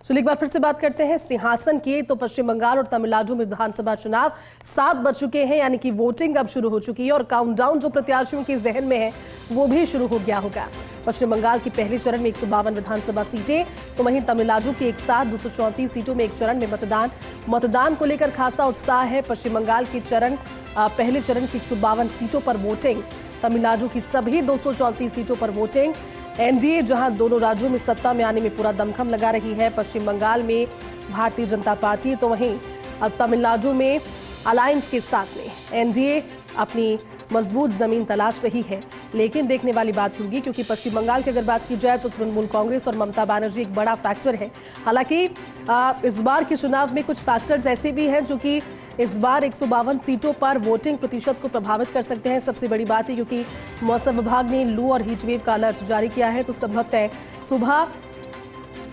चलिए एक बार फिर से बात करते हैं सिंहासन की। तो पश्चिम बंगाल और तमिलनाडु में विधानसभा चुनाव 7 बज चुके हैं, यानी कि वोटिंग अब शुरू हो चुकी है और काउंटडाउन जो प्रत्याशियों के जहन में है वो भी शुरू हो गया होगा। पश्चिम बंगाल की पहले चरण में 152 विधानसभा सीटें, तो वहीं तमिलनाडु की एक साथ 234 सीटों में एक चरण में मतदान को लेकर खासा उत्साह है। पश्चिम बंगाल की पहले चरण की 152 सीटों पर वोटिंग, तमिलनाडु की सभी 234 सीटों पर वोटिंग। एनडीए जहां दोनों राज्यों में सत्ता में आने में पूरा दमखम लगा रही है। पश्चिम बंगाल में भारतीय जनता पार्टी, तो वहीं तमिलनाडु में अलायंस के साथ में एनडीए अपनी मजबूत जमीन तलाश रही है। लेकिन देखने वाली बात होगी, क्योंकि पश्चिम बंगाल की अगर बात की जाए तो तृणमूल कांग्रेस और ममता बनर्जी एक बड़ा फैक्टर है। हालांकि इस बार के चुनाव में कुछ फैक्टर्स ऐसे भी हैं जो कि इस बार 152 सीटों पर वोटिंग प्रतिशत को प्रभावित कर सकते हैं। सबसे बड़ी बात है क्योंकि मौसम विभाग ने लू और हीटवेव का अलर्ट जारी किया है, तो संभवतः सुबह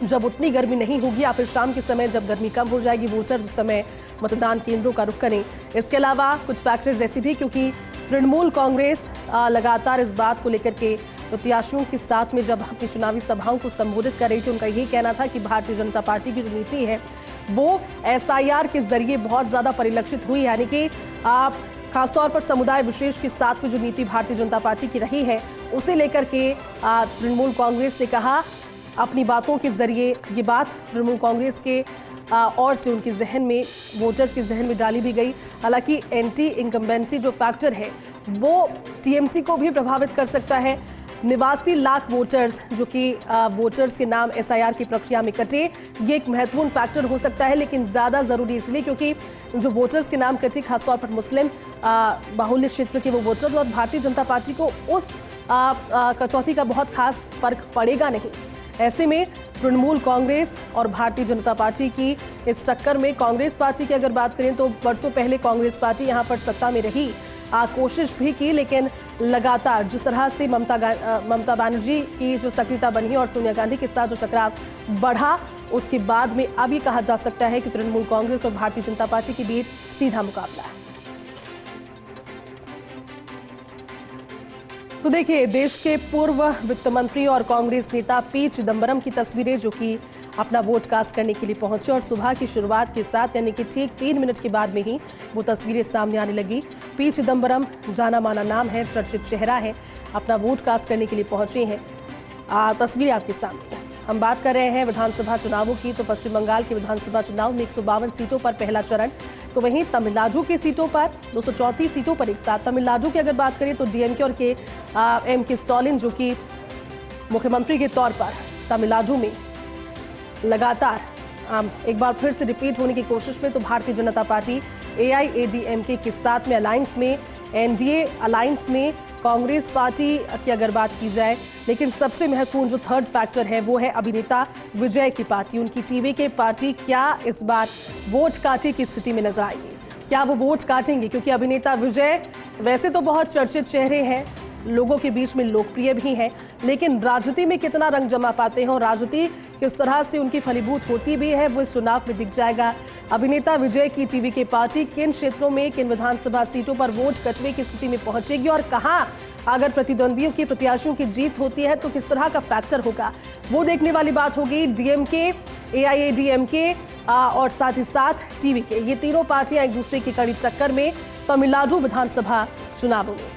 जब उतनी गर्मी नहीं होगी या फिर शाम के समय जब गर्मी कम हो जाएगी, वोटर्स उस समय मतदान केंद्रों का रुख करें। इसके अलावा कुछ फैक्टर्स ऐसे भी, क्योंकि तृणमूल कांग्रेस लगातार इस बात को लेकर के प्रत्याशियों के साथ में जब अपनी चुनावी सभाओं को संबोधित कर रही थी, उनका यही कहना था कि भारतीय जनता पार्टी की जो नीति है वो एसआईआर के जरिए बहुत ज्यादा परिलक्षित हुई, यानी कि खासतौर पर समुदाय विशेष के साथ में जो नीति भारतीय जनता पार्टी की रही है उसे लेकर के तृणमूल कांग्रेस ने कहा अपनी बातों के जरिए। ये बात तृणमूल कांग्रेस के और से उनके जहन में, वोटर्स के जहन में डाली भी गई। हालांकि एंटी इंकम्बेंसी जो फैक्टर है वो टीएमसी को भी प्रभावित कर सकता है। 89 लाख वोटर्स जो कि वोटर्स के नाम एसआईआर की प्रक्रिया में कटे, ये एक महत्वपूर्ण फैक्टर हो सकता है, लेकिन ज़्यादा ज़रूरी इसलिए क्योंकि जो वोटर्स के नाम कटे खासतौर पर मुस्लिम बाहुल्य क्षेत्र के वो वोटर्स, और भारतीय जनता पार्टी को उस कटौती का बहुत खास फर्क पड़ेगा नहीं। ऐसे में तृणमूल कांग्रेस और भारतीय जनता पार्टी की इस टक्कर में, कांग्रेस पार्टी की अगर बात करें तो वर्षों पहले कांग्रेस पार्टी यहाँ पर सत्ता में रही, कोशिश भी की, लेकिन लगातार जिस तरह से ममता बनर्जी की जो सक्रियता बनी और सोनिया गांधी के साथ जो टकराव बढ़ा, उसके बाद में अब ये कहा जा सकता है कि तृणमूल कांग्रेस और भारतीय जनता पार्टी के बीच सीधा मुकाबला है। तो देखिए, देश के पूर्व वित्त मंत्री और कांग्रेस नेता पी चिदंबरम की तस्वीरें जो कि अपना वोट कास्ट करने के लिए पहुंचे, और सुबह की शुरुआत के साथ यानी कि ठीक 3 मिनट के बाद में ही वो तस्वीरें सामने आने लगी। पी चिदंबरम जाना माना नाम है, चर्चित चेहरा है, अपना वोट कास्ट करने के लिए पहुंचे हैं। तस्वीरें आपके सामने। हम बात कर रहे हैं विधानसभा चुनावों की। तो पश्चिम बंगाल के विधानसभा चुनाव में 152 सीटों पर पहला चरण, तो वहीं तमिलनाडु की सीटों पर 234 सीटों पर एक साथ। तमिलनाडु की अगर बात करें तो डीएमके और के एम.के. स्टालिन जो कि मुख्यमंत्री के तौर पर तमिलनाडु में लगातार एक बार फिर से रिपीट होने की कोशिश में, तो भारतीय जनता पार्टी एआईएडीएमके के साथ में अलायंस में, एनडीए अलायंस में कांग्रेस पार्टी की अगर बात की जाए। लेकिन सबसे महत्वपूर्ण जो थर्ड फैक्टर है वो है अभिनेता विजय की पार्टी, उनकी टीवीके पार्टी क्या इस बार वोट काटे की स्थिति में नजर आएगी, क्या वो वोट काटेंगे? क्योंकि अभिनेता विजय वैसे तो बहुत चर्चित चेहरे हैं, लोगों के बीच में लोकप्रिय भी हैं, लेकिन राजनीति में कितना रंग जमा पाते हैं और राजनीति किस तरह से उनकी फलीभूत होती भी है वो इस चुनाव में दिख जाएगा। अभिनेता विजय की टीवीके पार्टी किन क्षेत्रों में, किन विधानसभा सीटों पर वोट कटवे की स्थिति में पहुंचेगी, और कहां अगर प्रतिद्वंदियों की, प्रत्याशियों की जीत होती है तो किस तरह का फैक्टर होगा, वो देखने वाली बात होगी। डीएमके, एआईएडीएमके और साथ ही साथ टीवीके, ये तीनों पार्टियां एक दूसरे की कड़ी टक्कर में तमिलनाडु विधानसभा चुनावों में।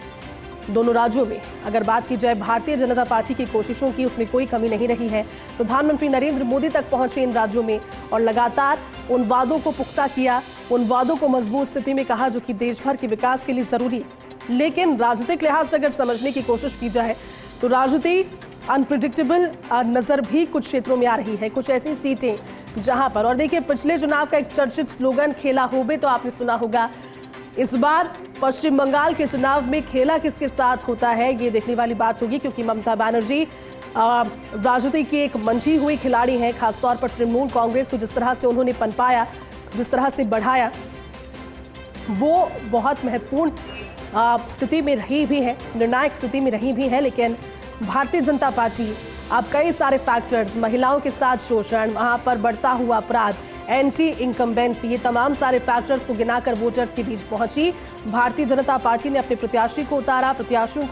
दोनों राज्यों में अगर बात की जाए भारतीय जनता पार्टी की कोशिशों की, उसमें कोई कमी नहीं रही है। प्रधानमंत्री नरेंद्र मोदी तक पहुंचे इन राज्यों में और लगातार उन वादों को पुख्ता किया, उन वादों को मजबूत स्थिति में कहा जो कि देश भर के विकास के लिए जरूरी है। लेकिन राजनीतिक लिहाज से अगर समझने की कोशिश की जाए तो राजनीति अनप्रिडिक्टेबल नजर भी कुछ क्षेत्रों में आ रही है। कुछ ऐसी सीटें जहां पर, और देखिए पिछले चुनाव का एक चर्चित स्लोगन खेला होबे, तो आपने सुना होगा। इस बार पश्चिम बंगाल के चुनाव में खेला किसके साथ होता है ये देखने वाली बात होगी, क्योंकि ममता बनर्जी राजनीति की एक मंची हुई खिलाड़ी हैं। खासतौर पर तृणमूल कांग्रेस को जिस तरह से उन्होंने पनपाया, जिस तरह से बढ़ाया, वो बहुत महत्वपूर्ण स्थिति में रही भी है, निर्णायक स्थिति में रही भी है। लेकिन भारतीय जनता पार्टी अब कई सारे फैक्टर्स, महिलाओं के साथ शोषण, वहां पर बढ़ता हुआ अपराध, एंटी इनकम्बेंसी, ये तमाम सारे फैक्टर्स को गिनाकर वोटर्स के बीच पहुंची। भारतीय जनता पार्टी ने अपने प्रत्याशियों को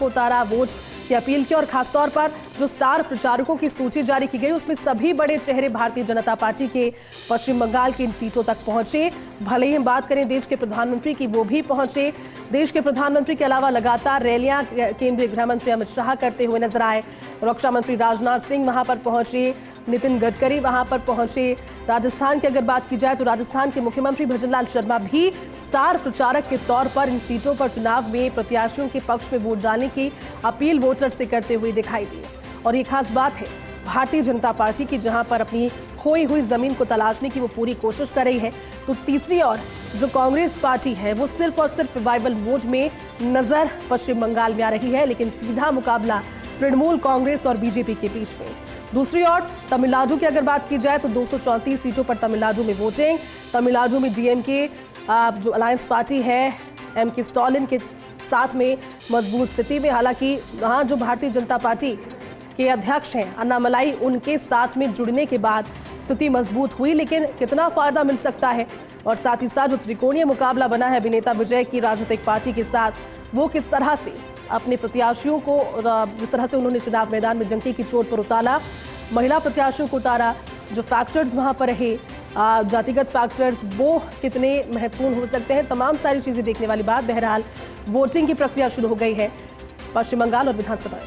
उतारा, वोट की अपील की और खासतौर पर जो स्टार प्रचारकों की सूची जारी की गई उसमें सभी बड़े चेहरे भारतीय जनता पार्टी के पश्चिम बंगाल की इन सीटों तक पहुंचे। भले ही हम बात करें देश के प्रधानमंत्री की, वो भी पहुंचे। देश के प्रधानमंत्री के अलावा लगातार रैलियां केंद्रीय गृह मंत्री अमित शाह करते हुए नजर आए। रक्षा मंत्री राजनाथ सिंह वहां पर पहुंचे, नितिन गडकरी वहां पर पहुंचे। राजस्थान की अगर बात की जाए तो राजस्थान के मुख्यमंत्री भजनलाल शर्मा भी स्टार प्रचारक के तौर पर इन सीटों पर चुनाव में प्रत्याशियों के पक्ष में वोट डालने की अपील वोटर से करते हुए दिखाई दी। और ये खास बात है भारतीय जनता पार्टी की, जहां पर अपनी खोई हुई जमीन को तलाशने की वो पूरी कोशिश कर रही है, तो तीसरी ओर जो कांग्रेस पार्टी है वो सिर्फ और सिर्फ रिवाइवल मोड में नजर पश्चिम बंगाल में आ रही है, लेकिन सीधा मुकाबला तृणमूल कांग्रेस और बीजेपी के बीच में। दूसरी ओर तमिलनाडु की अगर बात की जाए तो 234 सीटों पर तमिलनाडु में वोटिंग। तमिलनाडु में डीएमके जो अलायंस पार्टी है एमके स्टालिन के साथ में मजबूत स्थिति में, हालांकि वहां जो भारतीय जनता पार्टी के अध्यक्ष हैं अन्नामलाई, उनके साथ में जुड़ने के बाद स्थिति मजबूत हुई, लेकिन कितना फायदा मिल सकता है और साथ ही साथ जो त्रिकोणीय मुकाबला बना है अभिनेता विजय की राजनीतिक पार्टी के साथ, वो किस तरह से अपने प्रत्याशियों को, जिस तरह से उन्होंने चुनाव मैदान में जंगी की चोट पर उतारा, महिला प्रत्याशियों को उतारा, जो फैक्टर्स वहां पर रहे, जातिगत फैक्टर्स, वो कितने महत्वपूर्ण हो सकते हैं, तमाम सारी चीजें देखने वाली बात। बहरहाल वोटिंग की प्रक्रिया शुरू हो गई है पश्चिम बंगाल और विधानसभा।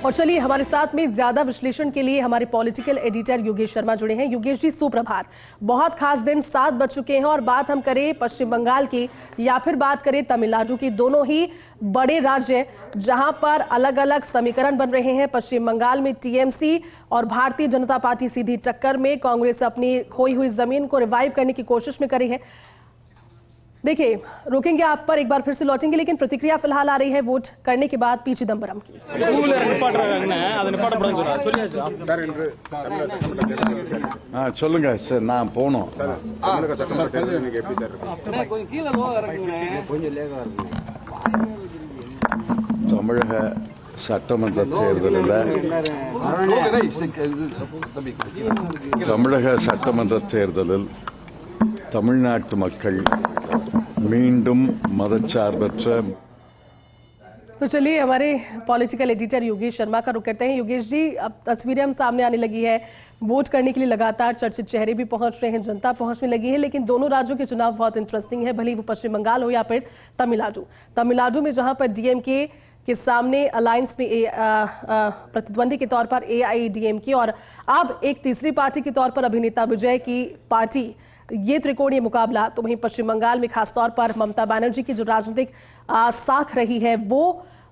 और चलिए हमारे साथ में ज्यादा विश्लेषण के लिए हमारे पॉलिटिकल एडिटर योगेश शर्मा जुड़े हैं। योगेश जी सुप्रभात। बहुत खास दिन 7 बज चुके हैं और बात हम करें पश्चिम बंगाल की या फिर बात करें तमिलनाडु की, दोनों ही बड़े राज्य जहां पर अलग अलग समीकरण बन रहे हैं। पश्चिम बंगाल में टीएमसी और भारतीय जनता पार्टी सीधी टक्कर में, कांग्रेस अपनी खोई हुई जमीन को रिवाइव करने की कोशिश में करी है। देखिए रोकेंगे आप पर, एक बार फिर से लौटेंगे, लेकिन प्रतिक्रिया फिलहाल आ रही है वोट करने के बाद पी चिदम्बरम की। சொல்லுங்க சார், நான் போனோம். தமிழக சட்டமன்ற தேர்தலில் தமிழ்நாட்டு மக்கள் மீண்டும் மதச்சார்பற்ற। तो चलिए हमारे पॉलिटिकल एडिटर योगेश शर्मा का रुख करते हैं। योगेश जी, अब तस्वीरें हम सामने आने लगी है, वोट करने के लिए लगातार चर्चित चेहरे भी पहुंच रहे हैं, जनता पहुंचने लगी है, लेकिन दोनों राज्यों के चुनाव बहुत इंटरेस्टिंग है, भले ही वो पश्चिम बंगाल हो या फिर तमिलनाडु में जहां पर डीएमके के सामने अलायंस में प्रतिद्वंदी के तौर पर एआईएडीएमके और अब एक तीसरी पार्टी के तौर पर अभिनेता विजय की पार्टी, ये त्रिकोणीय मुकाबला। तो वहीं पश्चिम बंगाल में खासतौर पर ममता बनर्जी की जो राजनीतिक साख रही है वो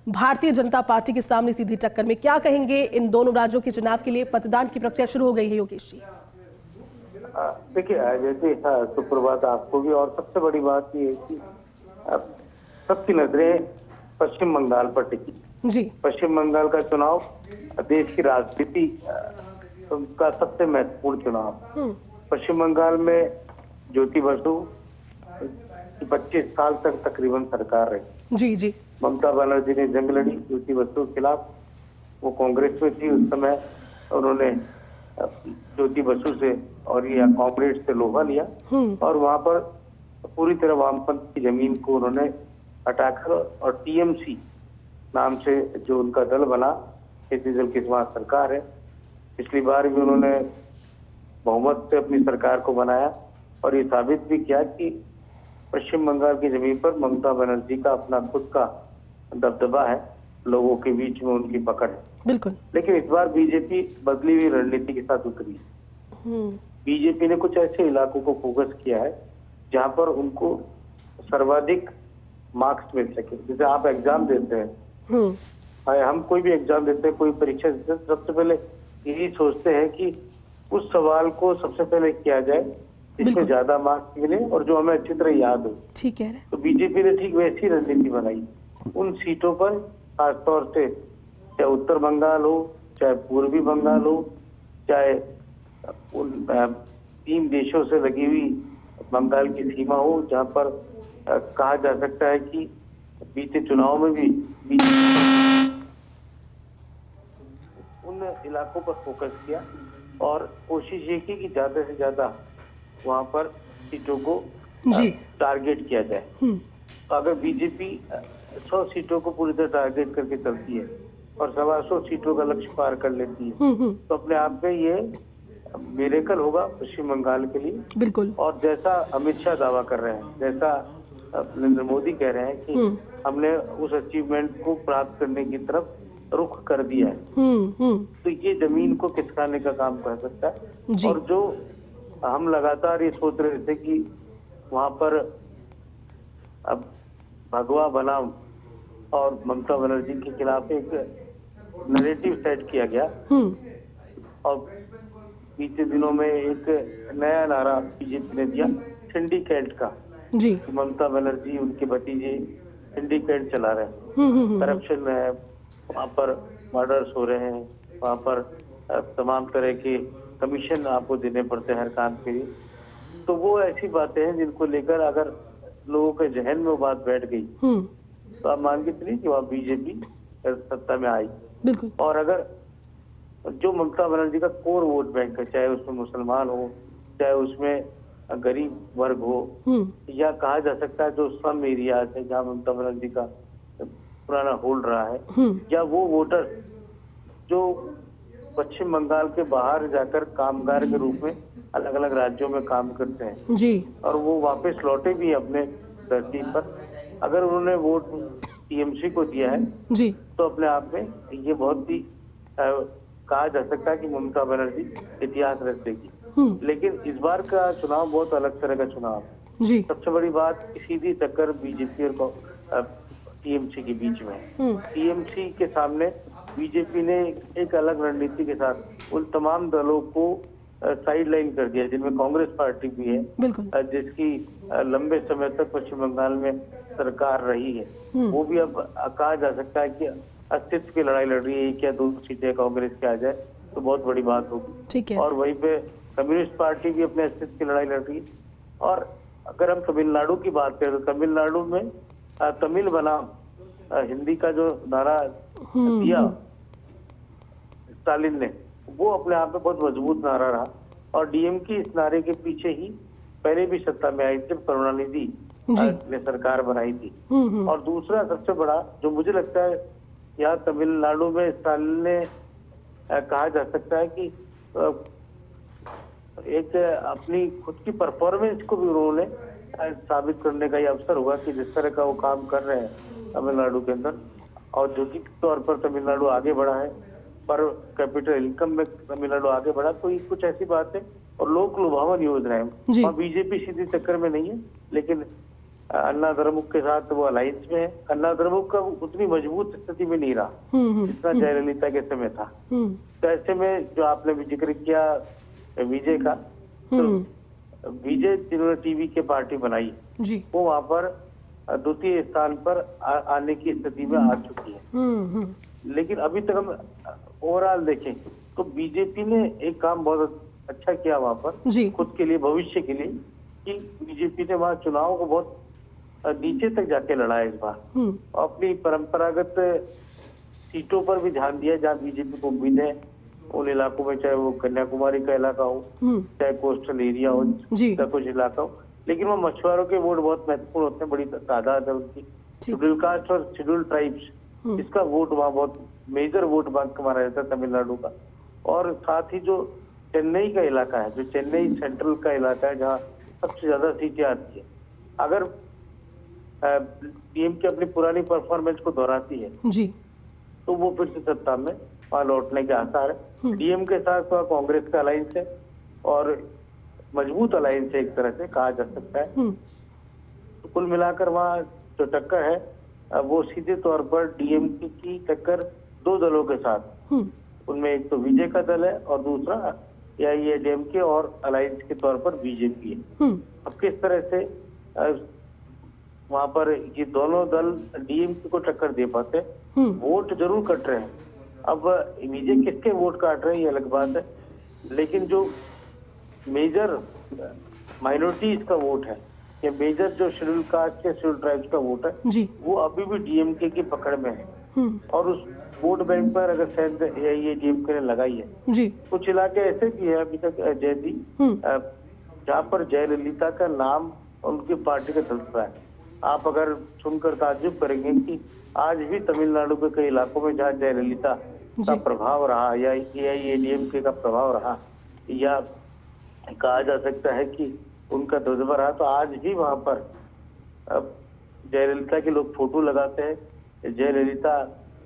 भारतीय जनता पार्टी के सामने सीधी टक्कर में। क्या कहेंगे इन दोनों राज्यों के चुनाव के लिए? मतदान की प्रक्रिया शुरू हो गई है योगेश जी। देखिए जैसे सुप्रभात आपको भी, और सबसे बड़ी बात ये है कि सबकी नजरें पश्चिम बंगाल पर टिकी जी। पश्चिम बंगाल का चुनाव देश की राजनीति का सबसे महत्वपूर्ण चुनाव। पश्चिम बंगाल में ज्योति बसु 25 साल तक तकरीबन सरकार रही। जी जी। ममता बनर्जी ने जंग लड़ी ज्योति बसु के खिलाफ, वो कांग्रेस में थी उस समय, उन्होंने ज्योति बसु से और ये कांग्रेस से लोहा लिया और वहां पर पूरी तरह वामपंथ की जमीन को उन्होंने हटाकर, और टीएमसी नाम से जो उनका दल बना, खेती दल की वहां सरकार है, पिछली बार भी उन्होंने बहुमत से अपनी सरकार को बनाया और ये साबित भी किया कि पश्चिम बंगाल की जमीन पर ममता बनर्जी का अपना खुद का दबदबा है, लोगों के बीच में उनकी पकड़ है। बिल्कुल। लेकिन इस बार बीजेपी बदली हुई रणनीति के साथ उतरी है। बीजेपी ने कुछ ऐसे इलाकों को फोकस किया है जहां पर उनको सर्वाधिक मार्क्स मिल सके। जैसे आप एग्जाम देते हैं, हम कोई भी एग्जाम देते हैं, कोई परीक्षा देते हैं, सबसे पहले यही सोचते हैं कि उस सवाल को सबसे पहले किया जाए जिसमें ज्यादा मार्क्स मिले और जो हमें अच्छी तरह याद हो। ठीक है। तो बीजेपी ने ठीक वैसी रणनीति बनाई। उन सीटों पर खासतौर से, चाहे उत्तर बंगाल हो, चाहे पूर्वी बंगाल हो, चाहे उन 3 देशों से लगी हुई बंगाल की सीमा हो, जहां पर कहा जा सकता है कि बीते चुनाव में भी उन इलाकों पर फोकस किया और कोशिश ये की कि ज्यादा से ज्यादा वहां पर सीटों को जी। टारगेट किया जाए। तो अगर बीजेपी 100 सीटों को पूरी तरह टारगेट करके चलती है और 125 सीटों का लक्ष्य पार कर लेती है तो अपने आप में ये मिरेकल होगा पश्चिम बंगाल के लिए। बिल्कुल। और जैसा अमित शाह दावा कर रहे हैं, जैसा नरेंद्र मोदी कह रहे हैं कि हमने उस अचीवमेंट को प्राप्त करने की तरफ रुख कर दिया है, तो ये जमीन को खिसकाने का काम कर सकता है। जी। और जो हम लगातार ये सोच रहे थे कि वहां पर अब भगवा बनाम और ममता बनर्जी के खिलाफ एक नैरेटिव सेट किया गया और बीते दिनों में एक नया नारा बीजेपी ने दिया सिंडिकेट का जी। कि ममता बनर्जी उनके भतीजे सिंडिकेट चला रहे हैं, करप्शन है, वहाँ पर मर्डर्स हो रहे हैं, वहाँ पर तमाम तरह के कमीशन आपको देने पड़ते हैं हर काम के लिए। तो वो ऐसी बातें हैं जिनको लेकर अगर लोगों के जहन में वो बात बैठ गई तो आप मान के चलिए कि वहाँ बीजेपी सत्ता में आई। बिल्कुल। और अगर जो ममता बनर्जी का कोर वोट बैंक है, चाहे उसमें मुसलमान हो, चाहे उसमें गरीब वर्ग हो, या कहा जा सकता है जो स्लम एरियाज है जहाँ ममता बनर्जी का पुराना होल्ड रहा है, या वो वोटर जो पश्चिम बंगाल के बाहर जाकर कामगार के रूप में अलग अलग राज्यों में काम करते हैं जी। और वो वापस लौटे भी अपने धरती पर, अगर उन्होंने वोट टीएमसी को दिया है जी। तो अपने आप में ये बहुत ही कहा जा सकता है कि ममता बनर्जी इतिहास रच देगी। लेकिन इस बार का चुनाव बहुत अलग तरह का चुनाव है। जी। सबसे बड़ी बात सीधी टक्कर बीजेपी और टीएमसी के बीच में है। टीएमसी के सामने बीजेपी ने एक अलग रणनीति के साथ उन तमाम दलों को साइड लाइन कर दिया जिनमें कांग्रेस पार्टी भी है, बिल्कुल। जिसकी लंबे समय तक पश्चिम बंगाल में सरकार रही है। वो भी अब कहा जा सकता है कि अस्तित्व की लड़ाई लड़ रही है, क्या 2 सीटें कांग्रेस के आ जाए तो बहुत बड़ी बात होगी। ठीक है। और वहीं पे कम्युनिस्ट पार्टी भी अपने अस्तित्व की लड़ाई लड़ रही है। और अगर हम तमिलनाडु की बात करें तो तमिलनाडु में तमिल बनाम हिंदी का जो नारा दिया स्टालिन ने, वो अपने आप में बहुत मजबूत नारा रहा और डीएम की इस नारे के पीछे ही पहले भी सत्ता में आई जब करुणानिधि ने सरकार बनाई थी। और दूसरा सबसे बड़ा जो मुझे लगता है यहाँ तमिलनाडु में स्टालिन ने कहा जा सकता है कि एक अपनी खुद की परफॉर्मेंस को भी उन्होंने साबित करने का ये अवसर हुआ कि जिस तरह का वो काम कर रहे हैं तमिलनाडु के अंदर, औद्योगिक तौर पर तमिलनाडु आगे बढ़ा है, पर कैपिटल इनकम में तमिलनाडु आगे बढ़ा, तो ये कुछ ऐसी बात है। और लोक लुभावन योजनाएं, वहाँ बीजेपी सीधी टक्कर में नहीं है, लेकिन अन्ना द्रमुक के साथ वो अलायंस में है। अन्ना द्रमुक का उतनी मजबूत स्थिति में नहीं रहा जितना जयललिता के समय था। तो ऐसे में जो आपने भी जिक्र किया विजय का, तो विजय जिन्होंने टीवी के पार्टी बनाई जी, वो वहाँ पर द्वितीय स्थान पर आने की स्थिति में आ चुकी है। लेकिन अभी तक हम ओवरऑल देखें तो बीजेपी ने एक काम बहुत अच्छा किया वहाँ पर खुद के लिए, भविष्य के लिए, कि बीजेपी ने वहाँ चुनाव को बहुत नीचे तक जाके लड़ा है इस बार। अपनी परंपरागत सीटों पर भी ध्यान दिया जहाँ बीजेपी को उम्मीद है उन इलाकों में, चाहे वो कन्याकुमारी का इलाका हो, चाहे कोस्टल एरिया हो, चाहे कुछ इलाका हो। लेकिन वो मछुआरों के वोट बहुत महत्वपूर्ण होते हैं, बड़ी तादाद है उनकी। शेड्यूल कास्ट और शेड्यूल ट्राइब्स, इसका वोट वहाँ बहुत मेजर वोट बैंक माना जाता है तमिलनाडु का। और साथ ही जो चेन्नई का इलाका है, जो चेन्नई सेंट्रल का इलाका है जहाँ सबसे ज्यादा सीटें आती है, अगर टीएम की अपनी पुरानी परफॉर्मेंस को दोहराती है जी, तो वो फिर से सत्ता में वहाँ लौटने के आसार है। डीएम के साथ कांग्रेस का अलायंस है और मजबूत अलायंस है एक तरह से कहा जा सकता है। तो कुल मिलाकर वहाँ जो टक्कर है वो सीधे तौर पर डीएम की टक्कर 2 दलों के साथ, उनमें एक तो विजय का दल है और दूसरा एआईएडीएमके और अलायंस के तौर पर बीजेपी है। अब किस तरह से वहाँ पर ये दोनों दल डीएमके को टक्कर दे पाते, वोट जरूर कट रहे हैं। अब विजय किसके वोट काट रहे हैं ये अलग बात है, लेकिन जो मेजर माइनॉरिटीज का वोट है या मेजर जो शेड्यूल कास्ट या शेड्यूल ट्राइब्स का वोट है वो अभी भी डीएमके की पकड़ में है। और उस वोट बैंक पर अगर शायद एआईएडीएमके ने लगाई है, कुछ इलाके ऐसे भी है अभी तक जैदी जहाँ पर जयललिता का नाम और उनकी पार्टी का चल रहा है। आप अगर सुनकर ताज्जुब करेंगे कि आज भी तमिलनाडु के कई इलाकों में जहाँ जयललिता का प्रभाव रहा या AIADMK का प्रभाव रहा या कहा जा सकता है कि उनका दबदबा रहा, तो आज भी वहां पर जयललिता के लोग फोटो लगाते हैं। जयललिता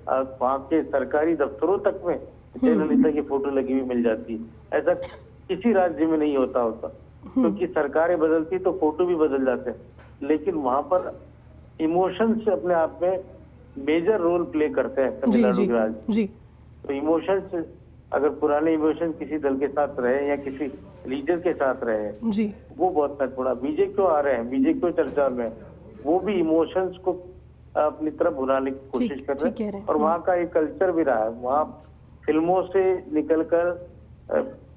वहाँ के सरकारी दफ्तरों तक में जयललिता की फोटो लगी हुई मिल जाती है। ऐसा किसी राज्य में नहीं होता क्योंकि सरकारें बदलती तो फोटो भी बदल जाते हैं, लेकिन वहां पर इमोशंस अपने आप में मेजर रोल प्ले करते हैं तमिलनाडु के राज्य। तो इमोशंस, अगर पुराने इमोशन किसी दल के साथ रहे या किसी लीडर के साथ रहे वो बहुत महत्वपूर्ण। बीजेपी क्यों आ रहे हैं, बीजेपी क्यों चर्चा में, वो भी इमोशंस को अपनी तरफ बुलाने की कोशिश कर रहे हैं। और वहाँ का एक कल्चर भी रहा है, वहाँ फिल्मों से निकलकर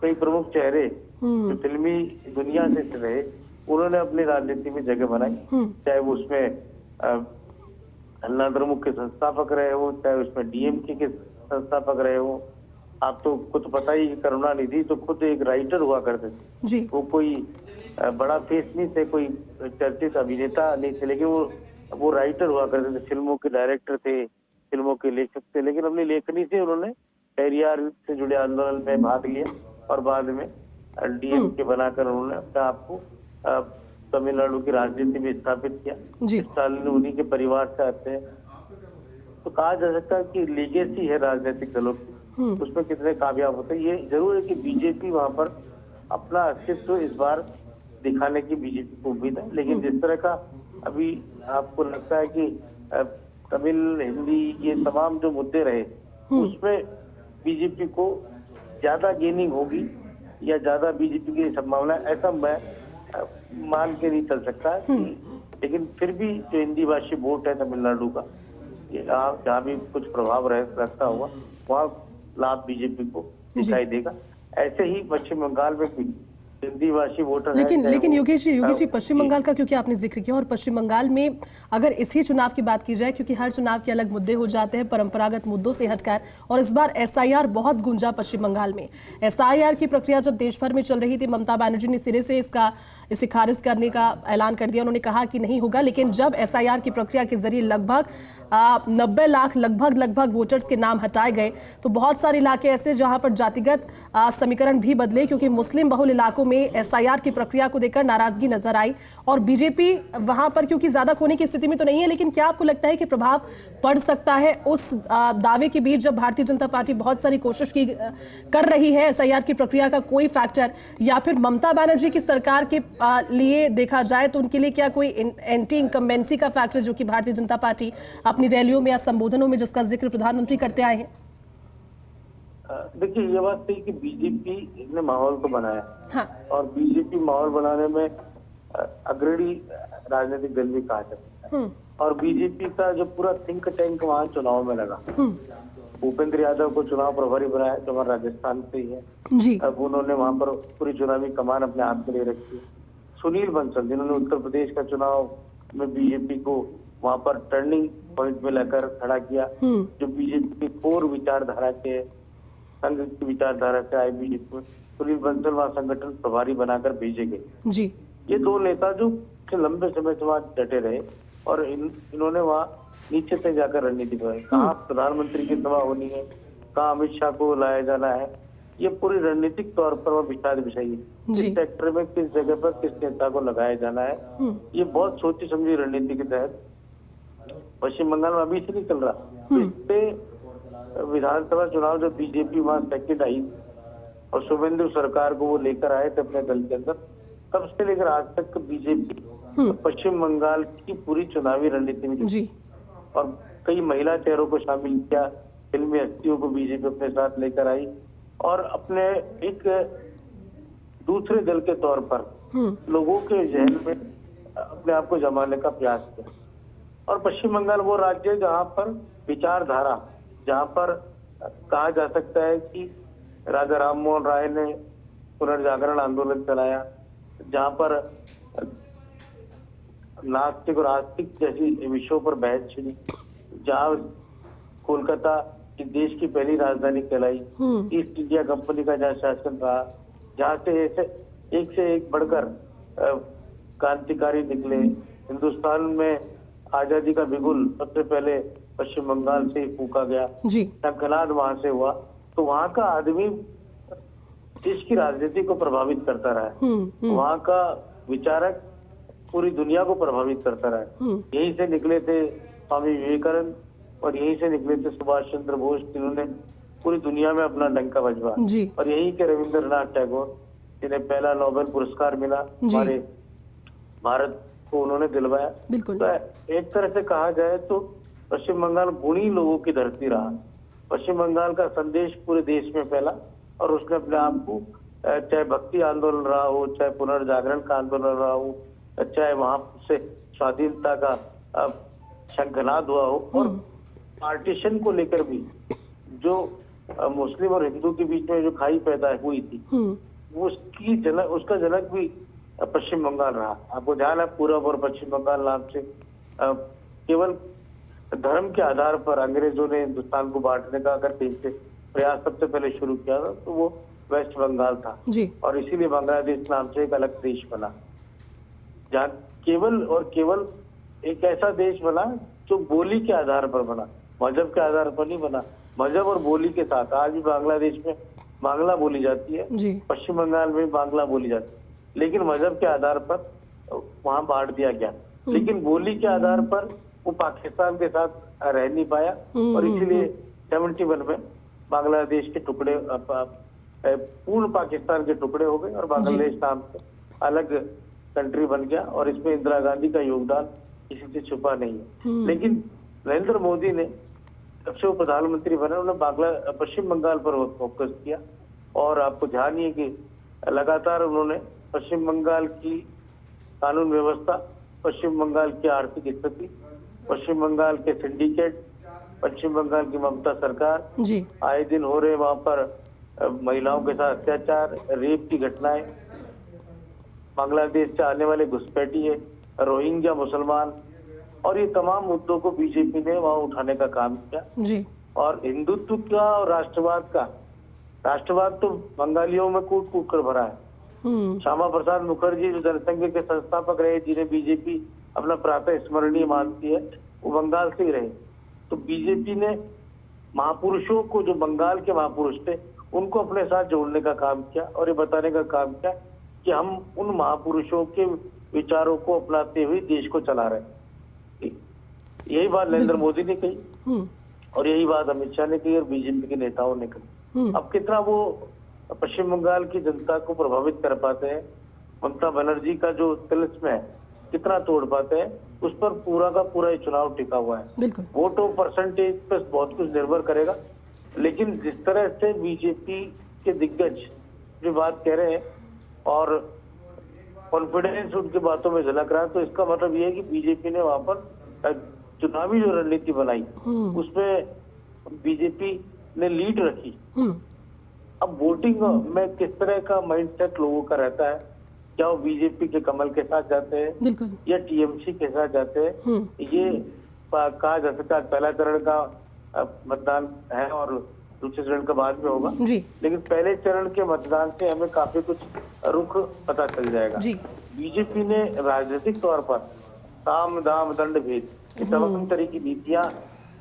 कई प्रमुख चेहरे जो फिल्मी दुनिया से रहे उन्होंने अपनी राजनीति में जगह बनाई, चाहे वो उसमें अन्नाद्रमुक के संस्थापक रहे हो, चाहे उसमें DMK के संस्थापक रहे हो। आप तो खुद पता ही, करुणानिधि तो खुद एक राइटर हुआ करते थे। वो कोई बड़ा फेस नहीं थे, कोई चर्चित अभिनेता नहीं थे, लेकिन वो राइटर हुआ करते थे, फिल्मों के डायरेक्टर थे, फिल्मों के लेखक थे। लेकिन अपनी लेखनी से उन्होंने पेरियार से जुड़े आंदोलन में भाग लिया और बाद में DMK बनाकर उन्होंने अपने आप को तमिलनाडु की राजनीति में स्थापित किया। स्टालिन उन्हीं के परिवार से आते हैं, तो कहा जा सकता है कि लीगेसी है राजनीतिक दलों की, उसमें कितने कामयाब होते हैं। ये जरूर है कि बीजेपी वहां पर अपना अस्तित्व इस बार दिखाने की बीजेपी को उम्मीद है, लेकिन जिस तरह का अभी आपको लगता है कि तमिल, हिंदी, ये तमाम जो मुद्दे रहे उसमें बीजेपी को ज्यादा गेनिंग होगी या ज्यादा बीजेपी की संभावना, ऐसा मैं मान के नहीं चल सकता। लेकिन फिर भी जो हिंदी भाषी वोट है तमिलनाडु का, जहाँ भी कुछ प्रभाव रखता हुआ वहाँ लाभ बीजेपी को दिखाई देगा। ऐसे ही पश्चिम बंगाल में भी हिंदी भाषी वोटर लेकिन योगेश जी पश्चिम बंगाल का क्योंकि आपने जिक्र किया, और पश्चिम बंगाल में अगर इसी चुनाव की बात की जाए, क्योंकि हर चुनाव के अलग मुद्दे हो जाते हैं परंपरागत मुद्दों से हटकर, और इस बार SIR बहुत गूंजा पश्चिम बंगाल में। SIR की प्रक्रिया जब देश भर में चल रही थी, ममता बनर्जी ने सिरे से इसे खारिज करने का ऐलान कर दिया। उन्होंने कहा कि नहीं होगा, लेकिन जब SIR की प्रक्रिया के जरिए लगभग 90 लाख लगभग वोटर्स के नाम हटाए गए, तो बहुत सारे इलाके ऐसे जहां पर जातिगत समीकरण भी बदले, क्योंकि मुस्लिम बहुल इलाकों में SIR की प्रक्रिया को देखकर नाराजगी नजर आई। और बीजेपी वहां पर क्योंकि ज्यादा खोने की स्थिति में तो नहीं है, लेकिन क्या आपको लगता है कि प्रभाव पड़ सकता है उस दावे के बीच, जब भारतीय जनता पार्टी बहुत सारी कोशिश कर रही है SIR की प्रक्रिया का कोई फैक्टर, या फिर ममता बनर्जी की सरकार के लिए देखा जाए तो उनके लिए क्या कोई एंटी इनकम्बेंसी का फैक्टर, जो कि भारतीय जनता पार्टी अपनी रैलियों में या संबोधनों में जिसका जिक्र प्रधानमंत्री करते आए हैं? देखिए, ये बात सही कि बीजेपी ने माहौल को बनाया, और बीजेपी माहौल बनाने में अग्रणी राजनीतिक दल भी कहा जाता है। और बीजेपी का जो पूरा थिंक टैंक वहाँ चुनाव में लगा, भूपेंद्र यादव को चुनाव प्रभारी बनाया जो हमारे राजस्थान से ही है। अब उन्होंने वहाँ पर पूरी चुनावी कमान अपने हाथ में ले रखी है। सुनील बंसल, जिन्होंने उत्तर प्रदेश का चुनाव में बीजेपी को वहाँ पर टर्निंग पॉइंट में लेकर खड़ा किया, जो बीजेपी की कोर विचारधारा के, संघ की विचारधारा से आए बीजेपी में, सुनील बंसल वहाँ संगठन प्रभारी बनाकर भेजे गए। ये दो नेता जो लंबे समय से वहाँ डटे रहे, और इन्होंने वहाँ नीचे से जाकर रणनीति बनाई, कहाँ प्रधानमंत्री की सभा होनी है, कहाँ अमित शाह को लाया जाना है, ये पूरी रणनीतिक तौर पर वह विचार बिछाई है, किस सेक्टर में किस जगह पर किस नेता को लगाया जाना है। ये बहुत सोची समझी रणनीति के तहत पश्चिम बंगाल में अभी से नहीं चल रहा। इससे विधानसभा चुनाव जब बीजेपी वहाँ सेकेंड आई और शुभेंदु सरकार को वो लेकर आए थे अपने दल के अंदर, तब से लेकर आज तक बीजेपी पश्चिम बंगाल की पूरी चुनावी रणनीति में और कई महिला चेहरों को शामिल किया, फिल्मी हस्तियों को बीजेपी अपने साथ लेकर आई और अपने एक दूसरे दल के तौर पर लोगों के जहन में अपने आप को जमाने का प्रयास किया। और पश्चिम बंगाल वो राज्य है जहाँ पर विचारधारा, जहाँ पर कहा जा सकता है कि राजा राम मोहन राय ने पुनर्जागरण आंदोलन चलाया, जहाँ पर नास्तिक और आस्तिक जैसी विषयों पर बहस छिड़ी, जहाँ कोलकाता की देश की पहली राजधानी कहलाई, ईस्ट इंडिया कंपनी का जहाँ शासन रहा, जहाँ से ऐसे एक से एक बढ़कर क्रांतिकारी निकले। हिंदुस्तान में आजादी का बिगुल सबसे पहले पश्चिम बंगाल से ही फूका गया, जी शंखनाद वहां से हुआ। तो वहां का आदमी देश की राजनीति को प्रभावित करता रहा है, वहां का विचारक पूरी दुनिया को प्रभावित करता रहा है। यहीं से निकले थे स्वामी विवेकानंद और यहीं से निकले थे सुभाष चंद्र बोस, जिन्होंने पूरी दुनिया में अपना डंका बजवाया। जी और यहीं के रविंद्रनाथ टैगोर, जिन्हें पहला नोबेल पुरस्कार मिला, हमारे भारत को उन्होंने दिलवाया। बिल्कुल। तो एक तरह से कहा जाए तो पश्चिम बंगाल गुणी लोगों की धरती रहा। पश्चिम बंगाल का संदेश पूरे देश में फैला और उसने अपने आप को, चाहे भक्ति आंदोलन रहा हो, चाहे पुनर्जागरण का आंदोलन रहा हो, चाहे वहां से स्वाधीनता का शंखनाद हुआ हो, और पार्टीशन को लेकर भी जो मुस्लिम और हिंदू के बीच में जो खाई पैदा हुई थी, उसका जनक भी पश्चिम बंगाल रहा। आपको ध्यान है, पूरब और पश्चिम बंगाल नाम से केवल धर्म के आधार पर अंग्रेजों ने हिंदुस्तान को बांटने का अगर कहीं से प्रयास सबसे पहले शुरू किया था तो वो वेस्ट बंगाल था जी। और इसीलिए बांग्लादेश नाम से एक अलग देश बना, जहाँ केवल और केवल एक ऐसा देश बना जो बोली के आधार पर बना, मजहब के आधार पर नहीं बना। मजहब और बोली के साथ आज भी बांग्लादेश में बांग्ला बोली जाती है, पश्चिम बंगाल में बांग्ला बोली जाती है, लेकिन मजहब के आधार पर वहां बांट दिया गया। लेकिन बोली के आधार पर वो पाकिस्तान के साथ रह नहीं पाया और इसीलिए 71 में बांग्लादेश के टुकड़े पूर्ण पाकिस्तान के टुकड़े हो गए और बांग्लादेश नाम से अलग कंट्री बन गया। और इसमें इंदिरा गांधी का योगदान किसी से छुपा नहीं है। लेकिन नरेंद्र मोदी ने जब से वो प्रधानमंत्री बने, उन्होंने पश्चिम बंगाल पर फोकस किया और आपको ध्यान ही है कि लगातार उन्होंने पश्चिम बंगाल की कानून व्यवस्था, पश्चिम बंगाल की आर्थिक स्थिति, पश्चिम बंगाल के सिंडिकेट, पश्चिम बंगाल की ममता सरकार, आए दिन हो रहे वहां पर महिलाओं के साथ अत्याचार, रेप की घटनाएं, बांग्लादेश से आने वाले घुसपैठिए, रोहिंग्या मुसलमान, और ये तमाम मुद्दों को बीजेपी ने वहां उठाने का काम किया। और हिंदुत्व का और राष्ट्रवाद तो बंगालियों में कूट कूट कर भरा है। श्यामा प्रसाद मुखर्जी जो जनसंघ के संस्थापक रहे, जिन्हें बीजेपी अपना प्रातः स्मरणीय मानती है, वो बंगाल से ही रहे। तो बीजेपी ने महापुरुषों को, जो बंगाल के महापुरुष थे, उनको अपने साथ जोड़ने का काम किया और ये बताने का काम किया कि हम उन महापुरुषों के विचारों को अपनाते हुए देश को चला रहे हैं। यही बात नरेंद्र मोदी ने कही और यही बात अमित शाह ने कही और बीजेपी के नेताओं ने कही। अब कितना वो पश्चिम बंगाल की जनता को प्रभावित कर पाते हैं, ममता बनर्जी का जो तिलिस्म है कितना तोड़ पाते हैं, उस पर पूरा का पूरा ये चुनाव टिका हुआ है। वोटों परसेंटेज पर बहुत कुछ निर्भर करेगा, लेकिन जिस तरह से बीजेपी के दिग्गज जो बात कह रहे हैं और कॉन्फिडेंस उनकी बातों में झलक रहा है, तो इसका मतलब ये है कि बीजेपी ने वहां पर चुनावी जो रणनीति बनाई उसमें बीजेपी ने लीड रखी। अब वोटिंग में किस तरह का माइंडसेट लोगों का रहता है, क्या वो बीजेपी के कमल के साथ जाते हैं या टीएमसी के साथ जाते हैं, ये कहा जा सकता है। पहला चरण का मतदान है और दूसरे चरण का बाद में होगा, लेकिन पहले चरण के मतदान से हमें काफी कुछ रुख पता चल जाएगा। बीजेपी ने राजनीतिक तौर पर साम दाम दंड भेद तमाम तरह की नीतियां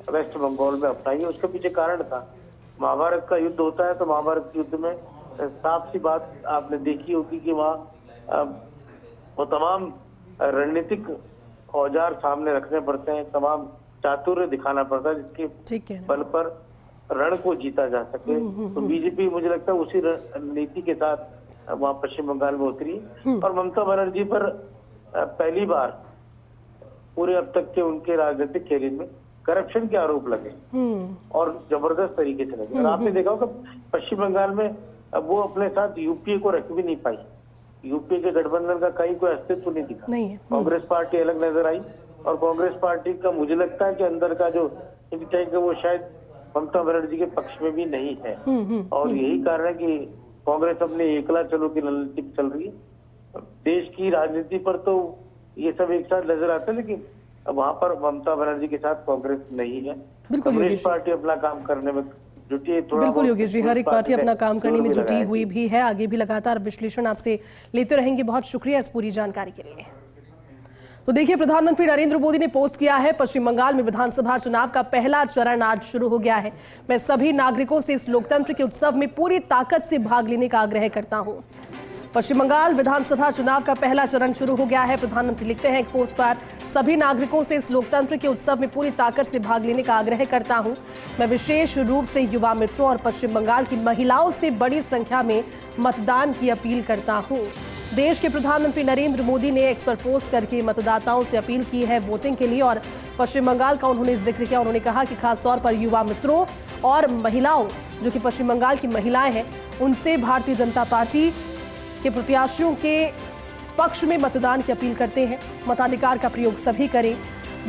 वेस्ट बंगाल में अपनाई। उसके पीछे कारण था, महाभारत का युद्ध होता है तो महाभारत के युद्ध में साफ सी बात आपने देखी होगी कि वहाँ वो तमाम रणनीतिक औजार सामने रखने पड़ते हैं, तमाम चातुर्य दिखाना पड़ता है जिसके बल पर रण को जीता जा सके। तो बीजेपी मुझे लगता है उसी रणनीति के साथ वहाँ पश्चिम बंगाल में उतरी और ममता बनर्जी पर पहली बार पूरे अब तक के उनके राजनीतिक कैरियर में करप्शन के आरोप लगे और जबरदस्त तरीके से लगे। और आपने देखा होगा पश्चिम बंगाल में अब वो अपने साथ यूपीए को रख भी नहीं पाई, यूपीए के गठबंधन का कहीं कोई अस्तित्व नहीं दिखा। कांग्रेस पार्टी अलग नजर आई और कांग्रेस पार्टी का मुझे लगता है कि अंदर का जो थिंक टैंक है वो शायद ममता बनर्जी के पक्ष में भी नहीं है और यही कारण है कि कांग्रेस अपने एकला चलो की रणनीति चल रही है। देश की राजनीति पर तो ये सब एक साथ नजर आते हैं, लेकिन वहां पर ममता बनर्जी के साथ कांग्रेस नहीं है। कम्युनिस्ट पार्टी अपना काम करने में जुटी थोड़ा बिल्कुल बहुत योगेश जी, हर एक पार्टी अपना काम करने में जुटी हुई भी है, आगे भी लगातार विश्लेषण आपसे लेते रहेंगे। बहुत शुक्रिया इस पूरी जानकारी के लिए। तो देखिए, प्रधानमंत्री नरेंद्र मोदी ने पोस्ट किया है, पश्चिम बंगाल में विधानसभा चुनाव का पहला चरण आज शुरू हो गया है। मैं सभी नागरिकों से इस लोकतंत्र के उत्सव में पूरी ताकत से भाग लेने का आग्रह करता हूं। पश्चिम बंगाल विधानसभा चुनाव का पहला चरण शुरू हो गया है। प्रधानमंत्री लिखते हैं एक पोस्ट पर, सभी नागरिकों से इस लोकतंत्र के उत्सव में पूरी ताकत से भाग लेने का आग्रह करता हूं। मैं विशेष रूप से युवा मित्रों और पश्चिम बंगाल की महिलाओं से बड़ी संख्या में मतदान की अपील करता हूं। देश के प्रधानमंत्री नरेंद्र मोदी ने एक्स पर पोस्ट करके मतदाताओं से अपील की है वोटिंग के लिए, और पश्चिम बंगाल का उन्होंने जिक्र किया। उन्होंने कहा कि खासतौर पर युवा मित्रों और महिलाओं, जो कि पश्चिम बंगाल की महिलाएं हैं, उनसे भारतीय जनता पार्टी के प्रत्याशियों के पक्ष में मतदान की अपील करते हैं। मताधिकार का प्रयोग सभी करें,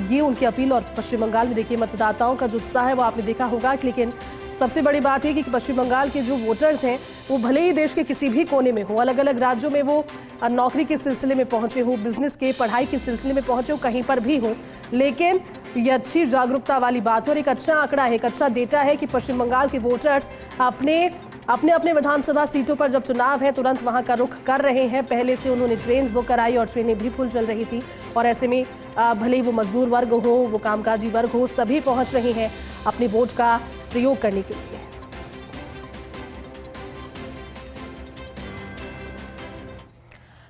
ये उनकी अपील। और पश्चिम बंगाल में देखिए मतदाताओं का जो उत्साह है वो आपने देखा होगा, लेकिन सबसे बड़ी बात है कि पश्चिम बंगाल के जो वोटर्स हैं वो भले ही देश के किसी भी कोने में हो, अलग अलग राज्यों में वो नौकरी के सिलसिले में पहुंचे हो, बिजनेस के पढ़ाई के सिलसिले में पहुंचे हो, कहीं पर भी हो, लेकिन ये अच्छी जागरूकता वाली बात है और एक अच्छा आंकड़ा है, एक अच्छा डेटा है कि पश्चिम बंगाल के वोटर्स अपने विधानसभा सीटों पर जब चुनाव है तुरंत वहां का रुख कर रहे हैं। पहले से उन्होंने ट्रेन बुक कराई और ट्रेनें भी फुल चल रही थी, और ऐसे में भले ही वो मजदूर वर्ग हो, वो कामकाजी वर्ग हो, सभी पहुंच रहे हैं अपने वोट का प्रयोग करने के लिए।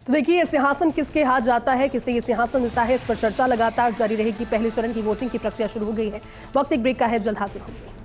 तो देखिए, ये सिंहासन किसके हाथ जाता है, किसे ये सिंहासन मिलता है, इस पर चर्चा लगातार जारी रहेगी। पहले चरण की वोटिंग की प्रक्रिया शुरू हो गई है। वक्त एक ब्रेक का है, जल्द हाजिर होगी।